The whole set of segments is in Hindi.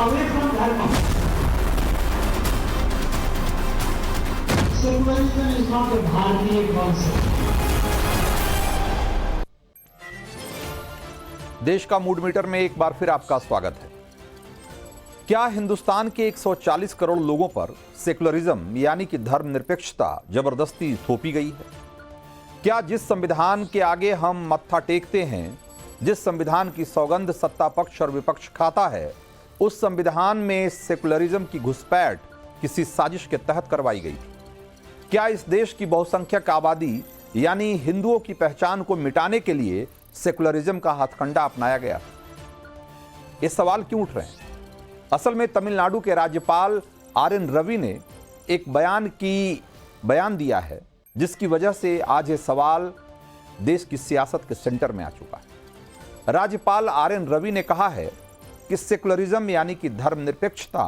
away from dharma. Secularism is not a Bharatiya concept. देश का मूड मीटर में एक बार फिर आपका स्वागत है। क्या हिंदुस्तान के 140 करोड़ लोगों पर सेकुलरिज्म यानी कि धर्मनिरपेक्षता जबरदस्ती थोपी गई है? क्या जिस संविधान के आगे हम मत्था टेकते हैं, जिस संविधान की सौगंध सत्ता पक्ष और विपक्ष खाता है, उस संविधान में सेकुलरिज्म की घुसपैठ किसी साजिश के तहत करवाई गई थी? क्या इस देश की बहुसंख्यक आबादी यानी हिंदुओं की पहचान को मिटाने के लिए सेकुलरिज्म का हथकंडा अपनाया गया? ये सवाल क्यों उठ रहे हैं? असल में तमिलनाडु के राज्यपाल आर.एन. रवि ने एक बयान दिया है, जिसकी वजह से आज ये सवाल देश की सियासत के सेंटर में आ चुका है। राज्यपाल आर.एन. रवि ने कहा है कि सेकुलरिज्म यानी कि धर्मनिरपेक्षता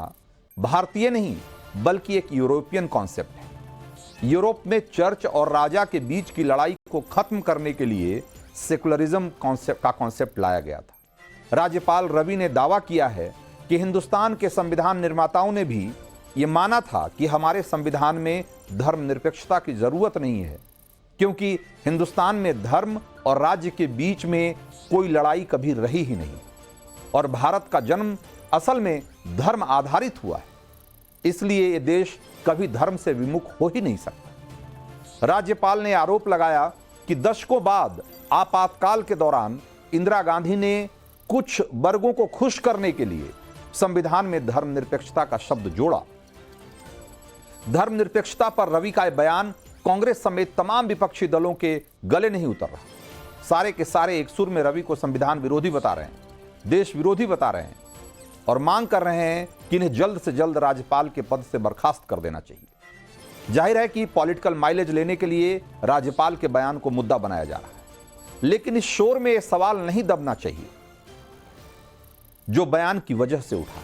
भारतीय नहीं बल्कि एक यूरोपियन कॉन्सेप्ट है। यूरोप में चर्च और राजा के बीच की लड़ाई को खत्म करने के लिए सेकुलरिज्म का कॉन्सेप्ट लाया गया था। राज्यपाल रवि ने दावा किया है कि हिंदुस्तान के संविधान निर्माताओं ने भी यह माना था कि हमारे संविधान में धर्मनिरपेक्षता की जरूरत नहीं है, क्योंकि हिंदुस्तान में धर्म और राज्य के बीच में कोई लड़ाई कभी रही ही नहीं और भारत का जन्म असल में धर्म आधारित हुआ है, इसलिए यह देश कभी धर्म से विमुख हो ही नहीं सकता। राज्यपाल ने आरोप लगाया कि दशकों बाद आपातकाल के दौरान इंदिरा गांधी ने कुछ वर्गों को खुश करने के लिए संविधान में धर्मनिरपेक्षता का शब्द जोड़ा। धर्मनिरपेक्षता पर रवि का बयान कांग्रेस समेत तमाम विपक्षी दलों के गले नहीं उतर रहा। सारे के सारे एक सुर में रवि को संविधान विरोधी बता रहे हैं, देश विरोधी बता रहे हैं और मांग कर रहे हैं कि इन्हें जल्द से जल्द राज्यपाल के पद से बर्खास्त कर देना चाहिए। जाहिर है कि पॉलिटिकल माइलेज लेने के लिए राज्यपाल के बयान को मुद्दा बनाया जा रहा है, लेकिन इस शोर में यह सवाल नहीं दबना चाहिए जो बयान की वजह से उठा,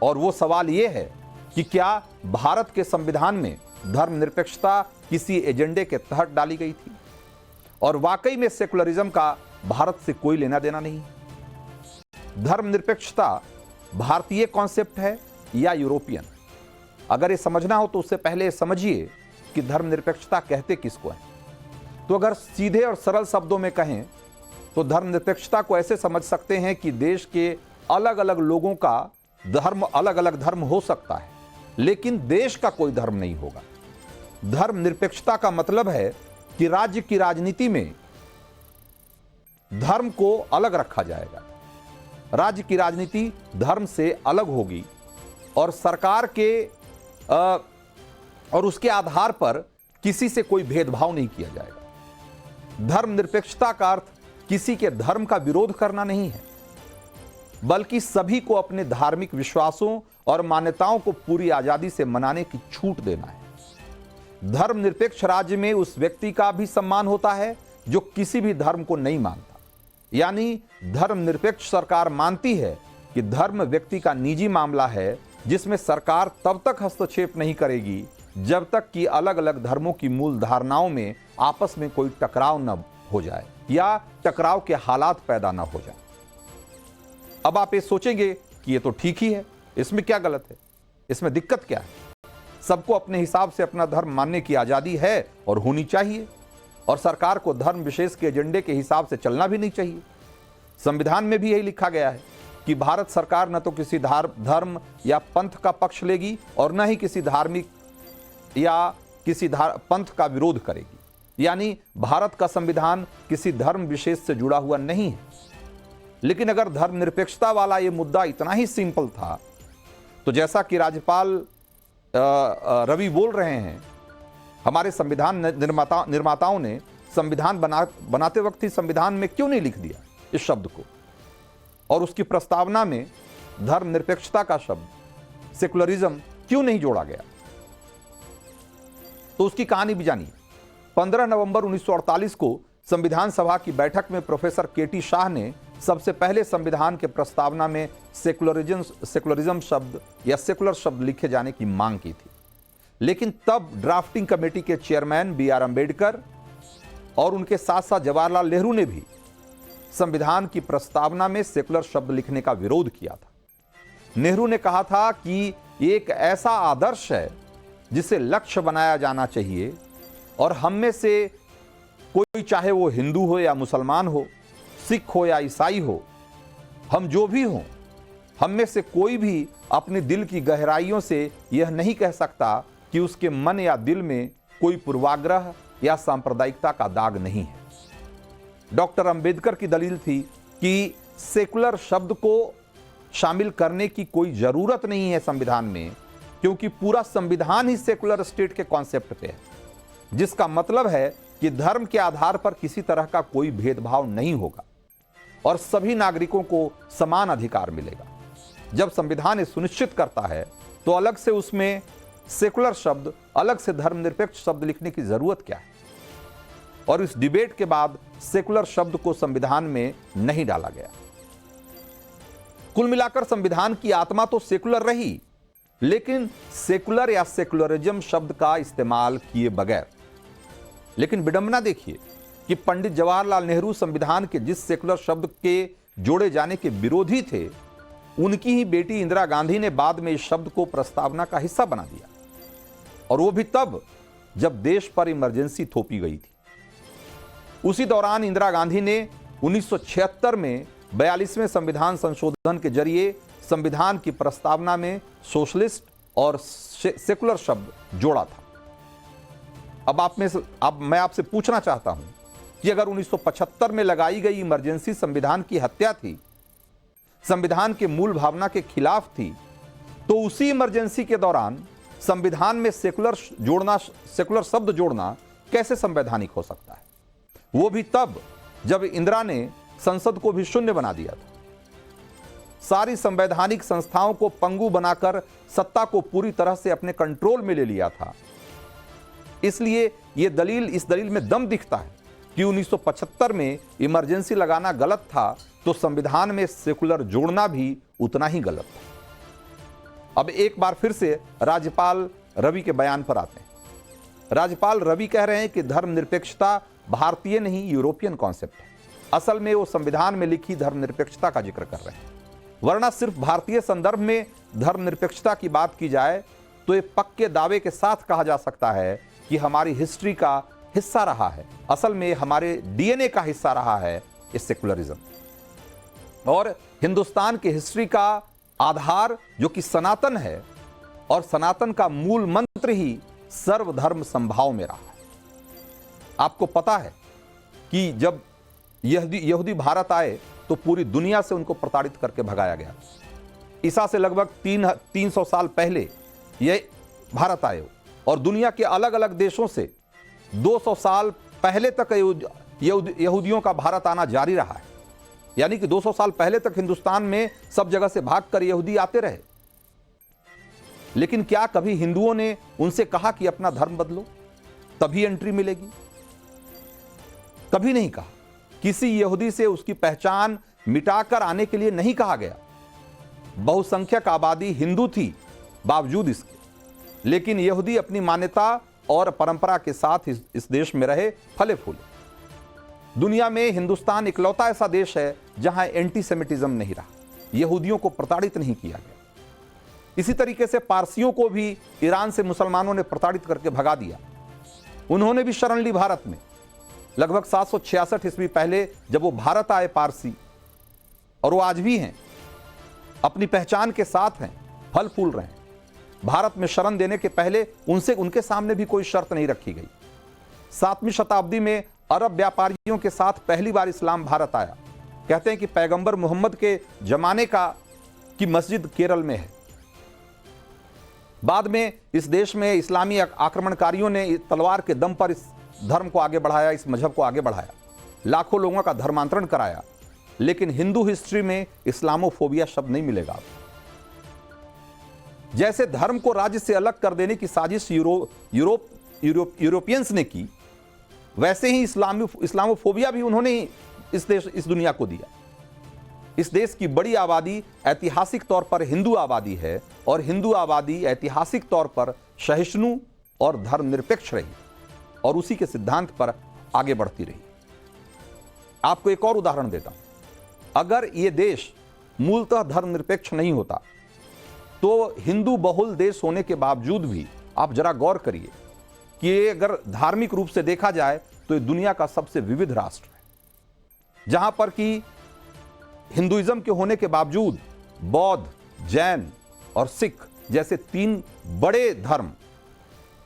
और वो सवाल यह है कि क्या भारत के संविधान में धर्मनिरपेक्षता किसी एजेंडे के तहत डाली गई थी और वाकई में सेकुलरिज्म का भारत से कोई लेना देना नहीं है? धर्मनिरपेक्षता भारतीय कॉन्सेप्ट है या यूरोपियन? अगर ये समझना हो तो उससे पहले समझिए कि धर्मनिरपेक्षता कहते किसको है। तो अगर सीधे और सरल शब्दों में कहें तो धर्मनिरपेक्षता को ऐसे समझ सकते हैं कि देश के अलग अलग लोगों का धर्म अलग अलग धर्म हो सकता है, लेकिन देश का कोई धर्म नहीं होगा। धर्मनिरपेक्षता का मतलब है कि राज्य की राजनीति में धर्म को अलग रखा जाएगा, राज्य की राजनीति धर्म से अलग होगी और सरकार के और उसके आधार पर किसी से कोई भेदभाव नहीं किया जाएगा। धर्मनिरपेक्षता का अर्थ किसी के धर्म का विरोध करना नहीं है, बल्कि सभी को अपने धार्मिक विश्वासों और मान्यताओं को पूरी आजादी से मनाने की छूट देना है। धर्मनिरपेक्ष राज्य में उस व्यक्ति का भी सम्मान होता है जो किसी भी धर्म को नहीं मानता। यानी धर्मनिरपेक्ष सरकार मानती है कि धर्म व्यक्ति का निजी मामला है, जिसमें सरकार तब तक हस्तक्षेप नहीं करेगी जब तक कि अलग अलग धर्मों की मूल धारणाओं में आपस में कोई टकराव न हो जाए या टकराव के हालात पैदा न हो जाए। अब आप ये सोचेंगे कि ये तो ठीक ही है, इसमें क्या गलत है, इसमें दिक्कत क्या है? सबको अपने हिसाब से अपना धर्म मानने की आजादी है और होनी चाहिए, और सरकार को धर्म विशेष के एजेंडे के हिसाब से चलना भी नहीं चाहिए। संविधान में भी यही लिखा गया है कि भारत सरकार न तो किसी धर्म या पंथ का पक्ष लेगी और न ही किसी धार्मिक या किसी पंथ का विरोध करेगी। यानी भारत का संविधान किसी धर्म विशेष से जुड़ा हुआ नहीं है। लेकिन अगर धर्मनिरपेक्षता वाला यह मुद्दा इतना ही सिंपल था, तो जैसा कि राज्यपाल रवि बोल रहे हैं, हमारे संविधान निर्माताओं ने संविधान बनाते वक्त ही संविधान में क्यों नहीं लिख दिया इस शब्द को, और उसकी प्रस्तावना में धर्मनिरपेक्षता का शब्द सेकुलरिज्म क्यों नहीं जोड़ा गया? तो उसकी कहानी भी जानिए। 15 नवंबर 1948 को संविधान सभा की बैठक में प्रोफेसर के.टी. शाह ने सबसे पहले संविधान के प्रस्तावना में सेकुलरिज्म शब्द या सेकुलर शब्द लिखे जाने की मांग की थी। लेकिन तब ड्राफ्टिंग कमेटी के चेयरमैन बी.आर. अम्बेडकर और उनके साथ साथ जवाहरलाल नेहरू ने भी संविधान की प्रस्तावना में सेकुलर शब्द लिखने का विरोध किया था। नेहरू ने कहा था कि ये एक ऐसा आदर्श है जिसे लक्ष्य बनाया जाना चाहिए और हम में से कोई, चाहे वो हिंदू हो या मुसलमान हो, सिख हो या ईसाई हो, हम जो भी हों, हम में से कोई भी अपने दिल की गहराइयों से यह नहीं कह सकता कि उसके मन या दिल में कोई पूर्वाग्रह या सांप्रदायिकता का दाग नहीं है। डॉक्टर अंबेडकर की दलील थी कि सेकुलर शब्द को शामिल करने की कोई जरूरत नहीं है संविधान में, क्योंकि पूरा संविधान ही सेकुलर स्टेट के कॉन्सेप्ट पे है, जिसका मतलब है कि धर्म के आधार पर किसी तरह का कोई भेदभाव नहीं होगा और सभी नागरिकों को समान अधिकार मिलेगा। जब संविधान सुनिश्चित करता है तो अलग से उसमें सेकुलर शब्द, अलग से धर्मनिरपेक्ष शब्द लिखने की जरूरत क्या है? और इस डिबेट के बाद सेकुलर शब्द को संविधान में नहीं डाला गया। कुल मिलाकर संविधान की आत्मा तो सेकुलर रही, लेकिन सेकुलर या सेकुलरिज्म शब्द का इस्तेमाल किए बगैर। लेकिन विडंबना देखिए कि पंडित जवाहरलाल नेहरू संविधान के जिस सेकुलर शब्द के जोड़े जाने के विरोधी थे, उनकी ही बेटी इंदिरा गांधी ने बाद में इस शब्द को प्रस्तावना का हिस्सा बना दिया, और वो भी तब जब देश पर इमरजेंसी थोपी गई थी। उसी दौरान इंदिरा गांधी ने 1976 में 42वें संविधान संशोधन के जरिए संविधान की प्रस्तावना में सोशलिस्ट और सेकुलर शब्द जोड़ा था। अब मैं आपसे पूछना चाहता हूं कि अगर 1975 में लगाई गई इमरजेंसी संविधान की हत्या थी, संविधान के मूल भावना के खिलाफ थी, तो उसी इमरजेंसी के दौरान संविधान में सेकुलर शब्द जोड़ना कैसे संवैधानिक हो सकता है? वो भी तब जब इंदिरा ने संसद को भी शून्य बना दिया था, सारी संवैधानिक संस्थाओं को पंगु बनाकर सत्ता को पूरी तरह से अपने कंट्रोल में ले लिया था। इसलिए इस दलील में दम दिखता है कि 1975 में इमरजेंसी लगाना गलत था, तो संविधान में सेकुलर जोड़ना भी उतना ही गलत था। अब एक बार फिर से राज्यपाल रवि के बयान पर आते हैं। राज्यपाल रवि कह रहे हैं कि धर्मनिरपेक्षता भारतीय नहीं, यूरोपियन कॉन्सेप्ट है। असल में वो संविधान में लिखी धर्मनिरपेक्षता का जिक्र कर रहे हैं, वरना सिर्फ भारतीय संदर्भ में धर्मनिरपेक्षता की बात की जाए तो ये पक्के दावे के साथ कहा जा सकता है कि हमारी हिस्ट्री का हिस्सा रहा है, असल में हमारे डीएनए का हिस्सा रहा है ये सेकुलरिज्म। और हिंदुस्तान की हिस्ट्री का आधार जो कि सनातन है, और सनातन का मूल मंत्र ही सर्वधर्म संभाव में रहा है। आपको पता है कि जब यहूदी भारत आए तो पूरी दुनिया से उनको प्रताड़ित करके भगाया गया। ईसा से लगभग 300 साल पहले ये भारत आए, और दुनिया के अलग अलग देशों से 200 साल पहले तक यहूदियों का भारत आना जारी रहा है। यानी कि 200 साल पहले तक हिंदुस्तान में सब जगह से भागकर यहूदी आते रहे। लेकिन क्या कभी हिंदुओं ने उनसे कहा कि अपना धर्म बदलो तभी एंट्री मिलेगी? कभी नहीं कहा। किसी यहूदी से उसकी पहचान मिटाकर आने के लिए नहीं कहा गया। बहुसंख्यक आबादी हिंदू थी बावजूद इसके, लेकिन यहूदी अपनी मान्यता और परंपरा के साथ इस देश में रहे, फले फूले। दुनिया में हिंदुस्तान इकलौता ऐसा देश है जहां एंटीसेमिटिज्म नहीं रहा, यहूदियों को प्रताड़ित नहीं किया गया। इसी तरीके से पारसियों को भी ईरान से मुसलमानों ने प्रताड़ित करके भगा दिया। उन्होंने भी शरण ली भारत में। लगभग 766 ईस्वी पहले जब वो भारत आए पारसी, और वो आज भी हैं, अपनी पहचान के साथ हैं, फल फूल रहे हैं। भारत में शरण देने के पहले उनके सामने भी कोई शर्त नहीं रखी गई। 7वीं शताब्दी में अरब व्यापारियों के साथ पहली बार इस्लाम भारत आया। कहते हैं कि पैगंबर मोहम्मद के जमाने की मस्जिद केरल में है। बाद में इस देश में इस्लामी आक्रमणकारियों ने तलवार के दम पर इस धर्म को आगे बढ़ाया, इस मजहब को आगे बढ़ाया, लाखों लोगों का धर्मांतरण कराया। लेकिन हिंदू हिस्ट्री में इस्लामोफोबिया शब्द नहीं मिलेगा आपको। जैसे धर्म को राज्य से अलग कर देने की साजिश यूरोपियंस ने की, वैसे ही इस्लामोफोबिया भी उन्होंने ही इस दुनिया को दिया। इस देश की बड़ी आबादी ऐतिहासिक तौर पर हिंदू आबादी है, और हिंदू आबादी ऐतिहासिक तौर पर सहिष्णु और धर्मनिरपेक्ष रही, और उसी के सिद्धांत पर आगे बढ़ती रही। आपको एक और उदाहरण देता हूं। अगर यह देश मूलतः धर्मनिरपेक्ष नहीं होता तो हिंदू बहुल देश होने के बावजूद भी आप जरा गौर करिए कि ये अगर धार्मिक रूप से देखा जाए तो ये दुनिया का सबसे विविध राष्ट्र है, जहां पर कि हिंदुइज्म के होने के बावजूद बौद्ध, जैन और सिख जैसे 3 बड़े धर्म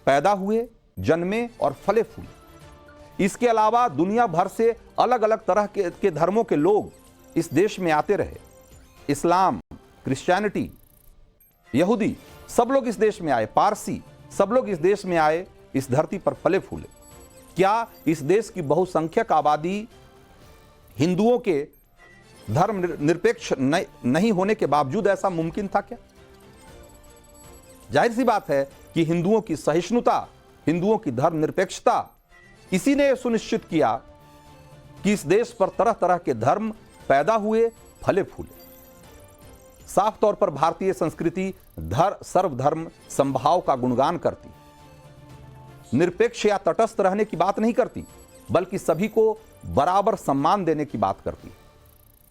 पैदा हुए, जन्मे और फले फूले। इसके अलावा दुनिया भर से अलग अलग तरह के धर्मों के लोग इस देश में आते रहे। इस्लाम, क्रिश्चियनिटी, यहूदी, सब लोग इस देश में आए, पारसी, सब लोग इस देश में आए, इस धरती पर फले फूले। क्या इस देश की बहुसंख्यक आबादी हिंदुओं के धर्म निरपेक्ष नहीं होने के बावजूद ऐसा मुमकिन था क्या? जाहिर सी बात है कि हिंदुओं की सहिष्णुता, हिंदुओं की धर्म निरपेक्षता, इसी ने सुनिश्चित किया कि इस देश पर तरह तरह के धर्म पैदा हुए, फले फूले। साफ तौर पर भारतीय संस्कृति सर्वधर्म समभाव का गुणगान करती, निरपेक्ष या तटस्थ रहने की बात नहीं करती, बल्कि सभी को बराबर सम्मान देने की बात करती।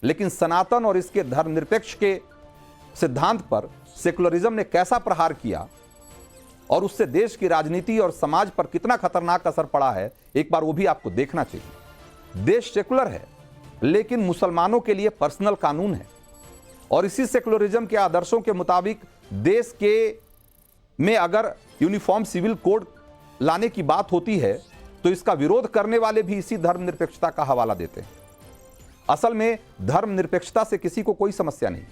लेकिन सनातन और इसके धर्मनिरपेक्ष के सिद्धांत पर सेकुलरिज्म ने कैसा प्रहार किया और उससे देश की राजनीति और समाज पर कितना खतरनाक असर पड़ा है, एक बार वो भी आपको देखना चाहिए। देश सेकुलर है, लेकिन मुसलमानों के लिए पर्सनल कानून है, और इसी सेकुलरिज्म के आदर्शों के मुताबिक देश के में अगर यूनिफॉर्म सिविल कोड लाने की बात होती है तो इसका विरोध करने वाले भी इसी धर्मनिरपेक्षता का हवाला देते हैं। असल में धर्मनिरपेक्षता से किसी को कोई समस्या नहीं,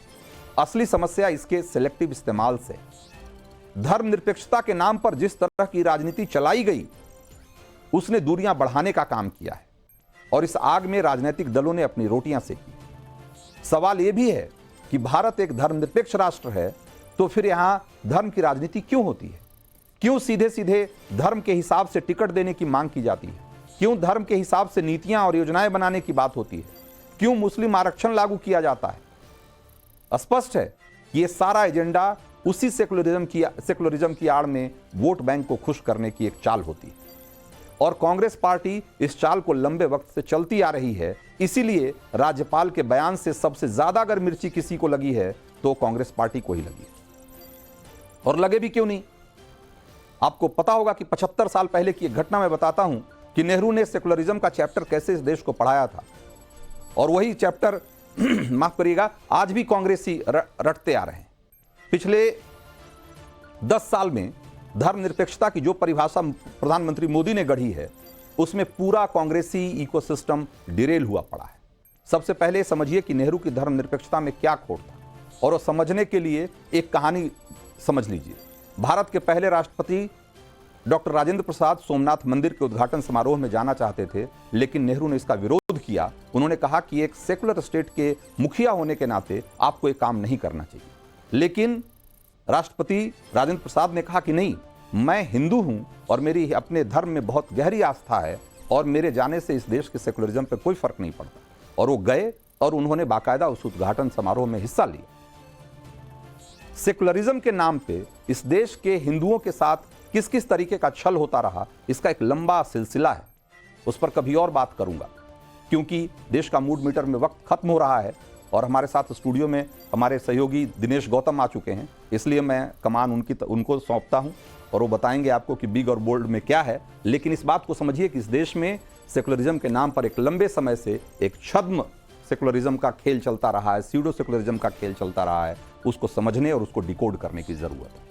असली समस्या इसके सिलेक्टिव इस्तेमाल से। धर्मनिरपेक्षता के नाम पर जिस तरह की राजनीति चलाई गई, उसने दूरियां बढ़ाने का काम किया है, और इस आग में राजनीतिक दलों ने अपनी रोटियां सेकी। सवाल यह भी है कि भारत एक धर्मनिरपेक्ष राष्ट्र है, तो फिर यहां धर्म की राजनीति क्यों होती है? क्यों सीधे सीधे धर्म के हिसाब से टिकट देने की मांग की जाती है? क्यों धर्म के हिसाब से नीतियां और योजनाएं बनाने की बात होती है? क्यों मुस्लिम आरक्षण लागू किया जाता है? स्पष्ट है कि यह सारा एजेंडा उसी सेकुलरिज्म की आड़ में वोट बैंक को खुश करने की एक चाल होती है, और कांग्रेस पार्टी इस चाल को लंबे वक्त से चलती आ रही है। इसीलिए राज्यपाल के बयान से सबसे ज्यादा अगर मिर्ची किसी को लगी है तो कांग्रेस पार्टी को ही लगी, और लगे भी क्यों नहीं। आपको पता होगा कि 75 साल पहले की एक घटना मैं बताता हूं कि नेहरू ने सेकुलरिज्म का चैप्टर कैसे इस देश को पढ़ाया था, और वही चैप्टर माफ करिएगा आज भी कांग्रेसी रटते आ रहे हैं। पिछले 10 साल में धर्मनिरपेक्षता की जो परिभाषा प्रधानमंत्री मोदी ने गढ़ी है, उसमें पूरा कांग्रेसी इकोसिस्टम डिरेल हुआ पड़ा है। सबसे पहले समझिए कि नेहरू की धर्मनिरपेक्षता में क्या खोट था, और वो समझने के लिए एक कहानी समझ लीजिए। भारत के पहले राष्ट्रपति डॉक्टर राजेंद्र प्रसाद सोमनाथ मंदिर के उद्घाटन समारोह में जाना चाहते थे, लेकिन नेहरू ने इसका विरोध किया। उन्होंने कहा कि एक सेकुलर स्टेट के मुखिया होने के नाते आपको ये काम नहीं करना चाहिए। लेकिन राष्ट्रपति राजेंद्र प्रसाद ने कहा कि नहीं, मैं हिंदू हूं और मेरी अपने धर्म में बहुत गहरी आस्था है, और मेरे जाने से इस देश के सेकुलरिज्म पर कोई फर्क नहीं पड़ता। और वो गए और उन्होंने बाकायदा उस उद्घाटन समारोह में हिस्सा लिया। सेकुलरिज्म के नाम पे इस देश के हिंदुओं के साथ किस किस तरीके का छल होता रहा, इसका एक लंबा सिलसिला है। उस पर कभी और बात करूंगा, क्योंकि देश का मूड मीटर में वक्त खत्म हो रहा है, और हमारे साथ स्टूडियो में हमारे सहयोगी दिनेश गौतम आ चुके हैं। इसलिए मैं कमान उनको सौंपता हूं, और वो बताएंगे आपको कि बिग और बोल्ड में क्या है। लेकिन इस बात को समझिए कि इस देश में सेकुलरिज्म के नाम पर एक लंबे समय से एक छद्म सेकुलरिज्म का खेल चलता रहा है, स्यूडो सेकुलरिज्म का खेल चलता रहा है। उसको समझने और उसको डिकोड करने की जरूरत है।